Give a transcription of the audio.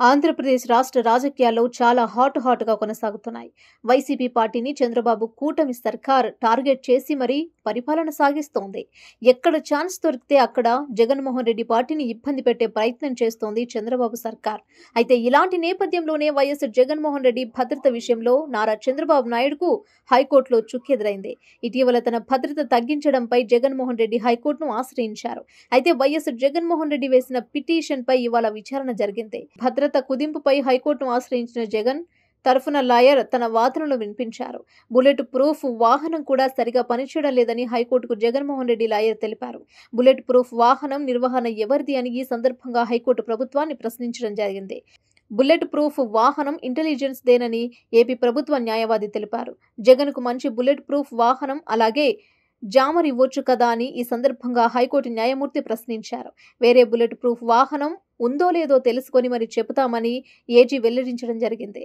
ఆంధ్రప్రదేశ్ రాష్ట్ర రాజకీయాల్లో చాలా హాట్‌గా కొనసాగుతున్నాయి. వైసీపీ పార్టీని చంద్రబాబు కూటమి సర్కార్ టార్గెట్ చేసి మరీ పరిపాలన సాగిస్తోంది. ఎక్కడ ఛాన్స్ దొరికితే అక్కడ జగన్మోహన్ రెడ్డి పార్టీని ఇబ్బంది పెట్టే ప్రయత్నం చేస్తోంది చంద్రబాబు సర్కార్. అయితే ఇలాంటి నేపథ్యంలోనే వైఎస్ జగన్మోహన్ రెడ్డి భద్రత విషయంలో నారా చంద్రబాబు నాయుడుకు హైకోర్టులో చుక్కెదురైంది. ఇటీవల తన భద్రత తగ్గించడంపై జగన్మోహన్ రెడ్డి హైకోర్టును ఆశ్రయించారు. అయితే వైఎస్ జగన్మోహన్ రెడ్డి వేసిన పిటిషన్పై ఇవాళ విచారణ జరిగింది. భద్రత కుదింపుపై హైకోర్టును ఆశ్రయించిన జగన్ తరఫున లాయర్ తన వాదనలు వినిపించారు. బుల్లెట్ ప్రూఫ్ వాహనం కూడా సరిగా పనిచేయడం లేదని హైకోర్టుకు జగన్మోహన్ రెడ్డి లాయర్ తెలిపారు. బుల్లెట్ ప్రూఫ్ వాహనం నిర్వహణ ఎవరిది అని ఈ సందర్భంగా హైకోర్టు ప్రభుత్వాన్ని ప్రశ్నించడం జరిగింది. బుల్లెట్ ప్రూఫ్ వాహనం ఇంటెలిజెన్స్ దేనని ఏపీ ప్రభుత్వ న్యాయవాది తెలిపారు. జగన్కు మంచి బుల్లెట్ ప్రూఫ్ వాహనం అలాగే జామర్ ఇవ్వొచ్చు కదా అని ఈ సందర్భంగా హైకోర్టు న్యాయమూర్తి ప్రశ్నించారు. వేరే బుల్లెట్ ప్రూఫ్ వాహనం ఉందో లేదో తెలుసుకొని మరి చెబుతామని ఏజీ వెల్లడించడం జరిగింది.